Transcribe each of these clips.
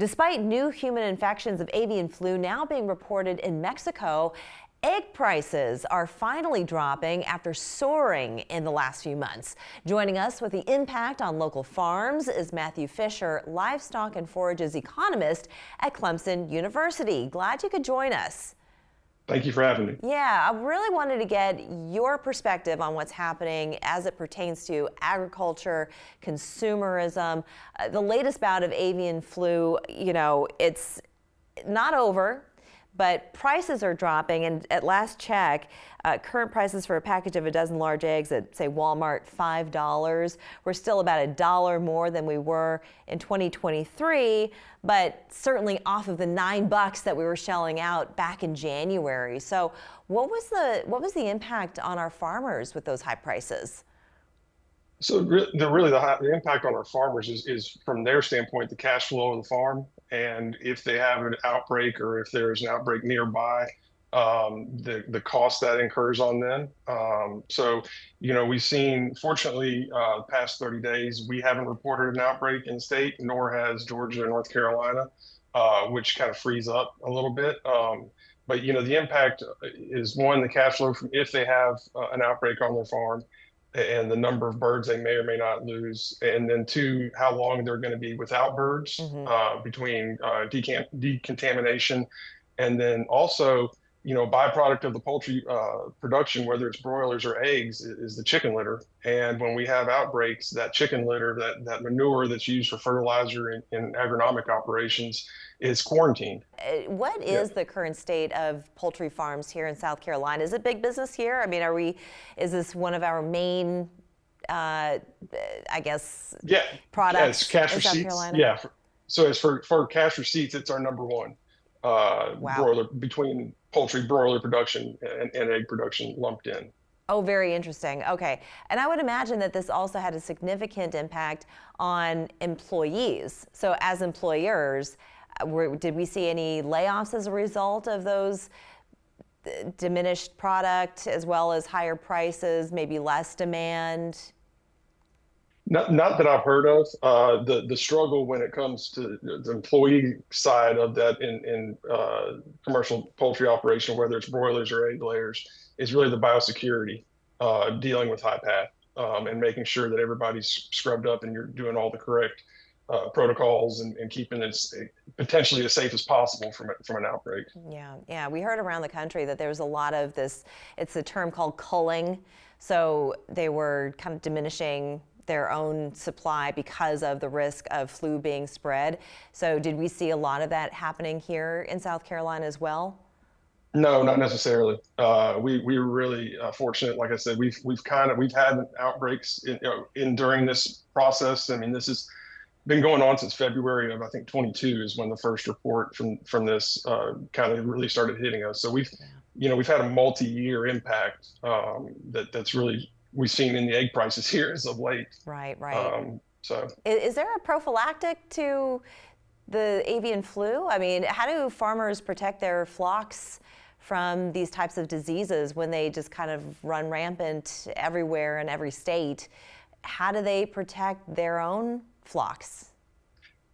Despite new human infections of avian flu now being reported in Mexico, egg prices are finally dropping after soaring in the last few months. Joining us with the impact on local farms is Matthew Fisher, livestock and forages economist at Clemson University. Glad you could join us. Thank you for having me. Yeah, I really wanted to get your perspective on what's happening as it pertains to agriculture, consumerism. The latest bout of avian flu, it's not over, but prices are dropping. And at last check, current prices for a package of a dozen large eggs at, say, Walmart, $5. We're still about $1 more than we were in 2023, but certainly off of the $9 that we were shelling out back in January. So what was the impact on our farmers with those high prices? So the impact on our farmers is from their standpoint, the cash flow of the farm. And if they have an outbreak or if there's an outbreak nearby, the cost that incurs on them. We've seen, fortunately, the past 30 days, we haven't reported an outbreak in the state, nor has Georgia or North Carolina, which kind of frees up a little bit. But the impact is, one, the cash flow from if they have an outbreak on their farm, and the number of birds they may or may not lose, and then two, how long they're going to be without birds between decontamination, and then also, byproduct of the poultry production, whether it's broilers or eggs, is the chicken litter. And when we have outbreaks, that chicken litter, that manure that's used for fertilizer in agronomic operations, is quarantined. What is the current state of poultry farms here in South Carolina? Is it big business here? I mean, is this one of our main, products cash in receipts. South Carolina? Yeah. So as for cash receipts, it's our number one broiler, between poultry broiler production and egg production lumped in. Oh, very interesting. Okay. And I would imagine that this also had a significant impact on employees. So as employers, did we see any layoffs as a result of those diminished product, as well as higher prices, maybe less demand? Not that I've heard of. The struggle when it comes to the employee side of that in commercial poultry operation, whether it's broilers or egg layers, is really the biosecurity, dealing with high path, and making sure that everybody's scrubbed up and you're doing all the correct protocols and keeping it potentially as safe as possible from an outbreak. Yeah. We heard around the country that there's a lot of this, it's a term called culling. So they were kind of diminishing their own supply because of the risk of flu being spread. So did we see a lot of that happening here in South Carolina as well? No, not necessarily. We were really fortunate. Like I said, we've had outbreaks during this process. I mean, this has been going on since February of, I think, 22 is when the first report from this kind of really started hitting us. So we've had a multi-year impact that's really we've seen in the egg prices here as of late. Right. So is there a prophylactic to the avian flu? I mean, how do farmers protect their flocks from these types of diseases when they just kind of run rampant everywhere in every state? How do they protect their own flocks?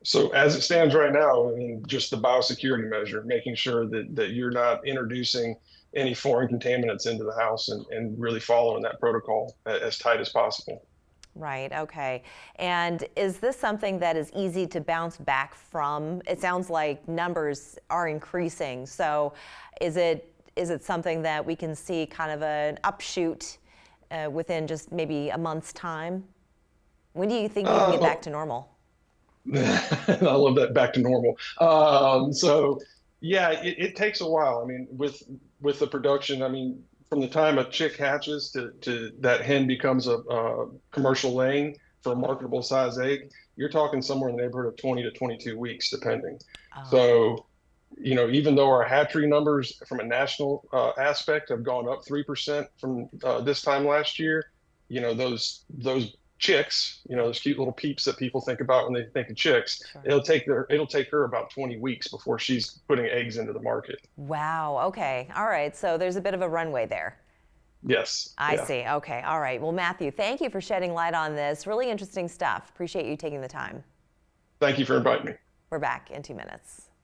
So as it stands right now, I mean, just the biosecurity measure, making sure that you're not introducing any foreign contaminants into the house and really following that protocol as tight as possible. Right. Okay. And is this something that is easy to bounce back from? It sounds like numbers are increasing. So is it something that we can see kind of an upshoot within just maybe a month's time? When do you think we can get back to normal? I love that, back to normal. It takes a while. I mean, with the production, I mean, from the time a chick hatches to that hen becomes a commercial laying for a marketable size egg, you're talking somewhere in the neighborhood of 20 to 22 weeks, depending. So, even though our hatchery numbers from a national aspect have gone up 3% from this time last year, those chicks, those cute little peeps that people think about when they think of chicks, sure, it'll take her about 20 weeks before she's putting eggs into the market. Wow. Okay. All right. So there's a bit of a runway there. Yes. I see. Okay. All right. Well, Matthew, thank you for shedding light on this. Really interesting stuff. Appreciate you taking the time. Thank you for inviting me. We're back in 2 minutes.